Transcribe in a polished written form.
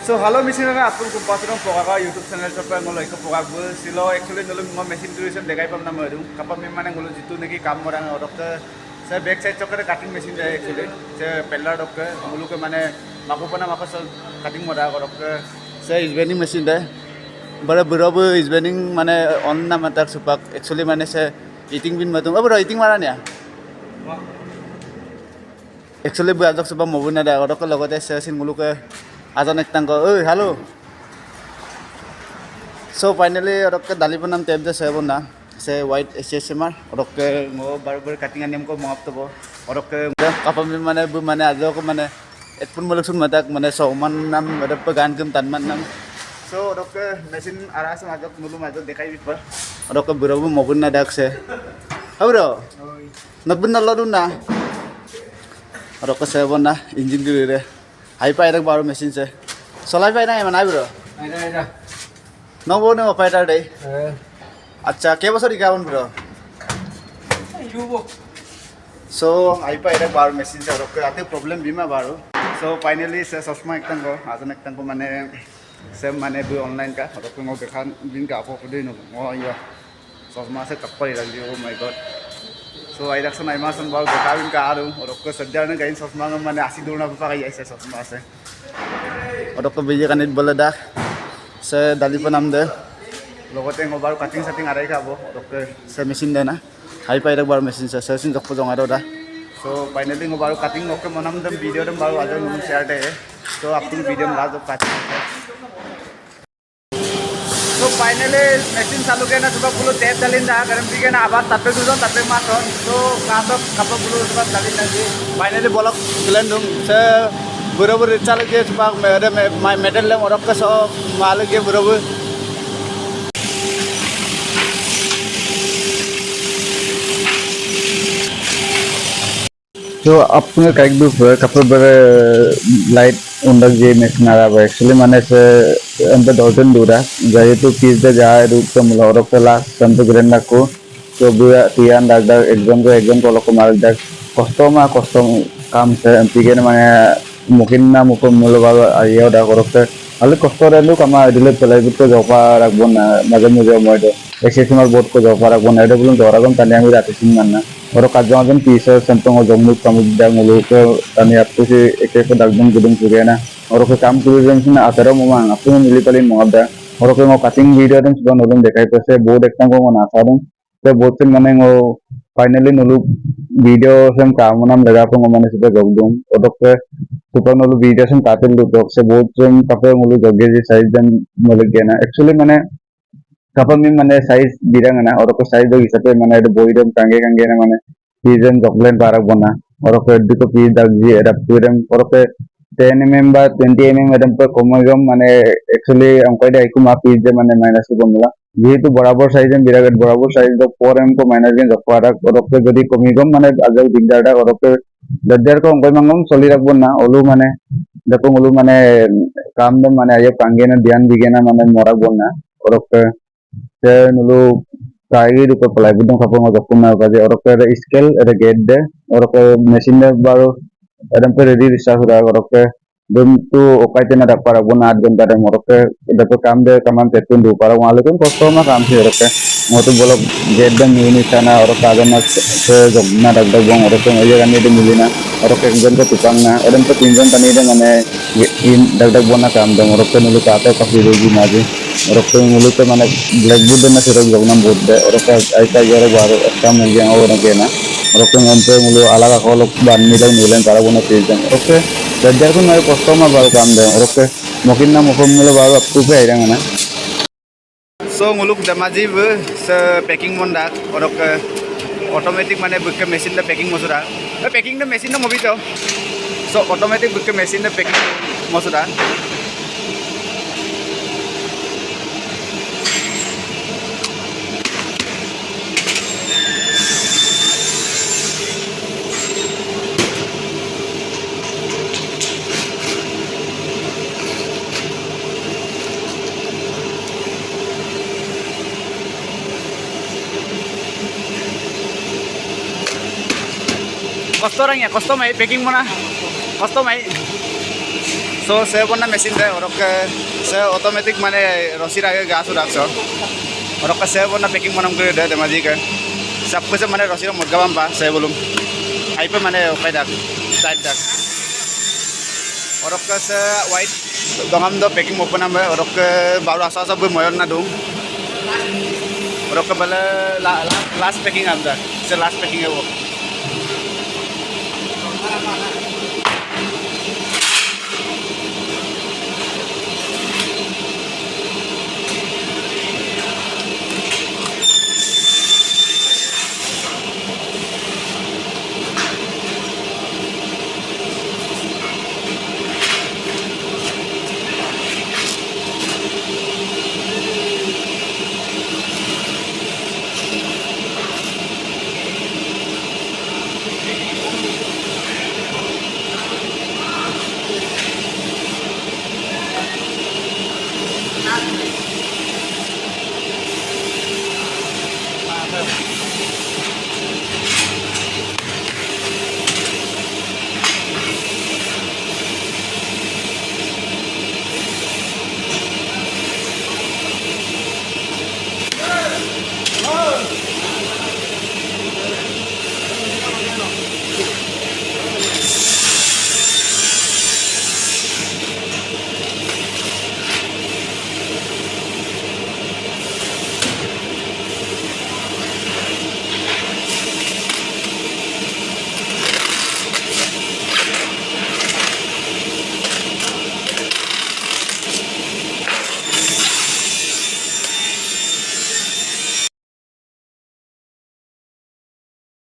So halo misalnya apun kumpasin ng pokaka YouTube channel sa pa ngulo iko pokak bu silo actually ngulo mo machine duration dekai pam na maru kapam memang ngulo jitu neki kam morang orok ke saya back side chokere cutting machine jay actually saya peller dok ke ngulo ke mane maku pana maku so cutting mora orok ke saya is vending machine deh bड़ा बड़ा bu is vending mane on na matak supak actually mane saya eating bin matung bro eating mara nya actually bu ajak supak mobile na da orok ke logote saya sin ngulo ke ajan ek tangko halo so finally orok ke dali panam tab de sebon na se white SSMR orok ke ngo barbar cutting anem ko mop to orok ke kapam mane bu mane ajo ko mane etpun muluk sun matak mane soman nam orok pe gan kum tanman nam so orok ke machine aras ajak mulu majak dekai bipar orok ke buro bu mobun na dak se bro nabun na lodun na orok ke sebon na engine gire hai pai rak baru mesin se solai pai na mana bro Ada. no bo no pai tar dei acha ke bosor ikaun bro Yubo. so hai pai rak baru mesin se rok ate problem bima baru so finally se sosma ek tang ko ajan ek tang ko mane se mane bu online ka rok ngo bekhan bin ka apo dei no ngo ya sosma se kappai rak di oh my god so ai rak sanai ma san bal bekawin ka aru rok ko sadjar ne gain sosma mane asi durna pa kai aise sosma se orok ke biji kanit baladak se dali panam de logote ngo baru cutting setting arai ka bo orok ke se machine de na hai pai rak baru machine se sin jok pojong aro da so finally ngo baru cutting ngo ke monam dam video dam baru aja ngum share de so apun video la jo cutting so finally machine चालू के ना सुबह पुलो tape डालिन दा गरम P के ना आवाज तापे दुजो तापे माथन so कासब कप पुलो सुबह डालिन दा जी finally bolok kelen dum se buru-buru चालू के सुबह मेरे my metal le orok ke so malu ke buru-buru तो अपने काइक भी कपड़े बड़े लाइट उन्नत जे मशीन आ रहा है एक्चुअली मैंने से अंदर डॉटन दूरा जाये तो पीस दे जाए रूप तो मुलारो पे लास्ट संतो ग्रेन को तो बुआ तियान डाक्टर एग्जाम को लोग मार डाक कस्टम काम से एमपीके ने माने मुकिन ना मुको मुलारो आये डाक और पे अलग कस्टम रहलु कमा दिले पलाई भी तो जोपा रख बोना मजे मुझे मोड़े एक्सेसनल बोर्ड को जोपा रख बोना इधर बोलूं दोरागम तनिया भी रात सिंह मानना और काजों पीस संतों जमुन समुद्र मुलुक तनी आपको से एक दागदम गुदुम सुगेना और काम कर आसारो ममा आपको मिली पाली मदा और काटिंग वीडियो दम सुबह नलुम देखा पे बहुत एक को नासादम तो बहुत से माने फाइनली नलु वीडियो से काम नाम लगा को माने सुबह जगदम और सुपर नलु वीडियो से काटिल दो से बहुत से कपे मुलु जगे जी साइज दम मुलुक गेना एक्चुअली माने kapam mi mane size birang na oro ko size do hisabe mane edo boidam kange na mane season chocolate barak bona oro ko eddu ko pi dag ji era puram oro ko 10 ba 20 edam pa komagam mane actually amko da iku ma pi je mane minus ko bomla jehetu barabar size em biragat barabar size do 4 ko minus gen jokara oro ko jodi komigam mane ajau digdar da oro ko dadar ko amko mangam soli rakbon na olu mane dako olu mane kam dam mane ayo kange na dhyan digena mane morak bonna oro ko nulu kaigi du pelai budung kapal ngajak punna kaje orok ke scale ada gate de orok ke mesin de baru adam pe ready risa sudah orok ke belum tu okai tena dapat para bona adem tada orok ke dapat kam de kaman tetun du para wale kan kosto ma kam si orok ke ngotu bolok gate de mini sana orok ka na se jogna dak dak bong orok ke aja kan de milina orok ke jen ke tukang na adam pe tinjon tani de mane in dak dak bona kam de orok ke nulu ka ate ka firogi maji और मुलुक माने black board ना सिर्फ जगनम board दे और ऐसा यार बार काम मिल गया और के ना और पे मुलु अलग अलग बान मिलन मिलन तारा बना पेज दे ओके जज्जार को मैं कस्टमर बार काम दे और मकिन ना मखम मुलु बार आपको पे आइरा ना सो मुलुक दमाजी से पैकिंग मंडा और ऑटोमेटिक माने बुक मशीन द पैकिंग मसुरा पैकिंग द मशीन द मोबी तो सो ऑटोमेटिक बुक मशीन द पैकिंग मसुरा Kosto orang ya, kosto mai packing mana? Kosto mai. So saya pun na mesin deh, orang ke saya otomatis mana rosi raga gas udah so. Orang ke saya pun na packing mana mungkin deh, demaji ke. सब कुछ mana rosi ro murga bamba saya belum. Hai pe mana okai dak, tight dak. Orang ke saya white dongam do packing mau pun nambah. Orang ke baru asal asal gue moyon na dong. Orang ke bala last packing ada, saya last packing ya वो.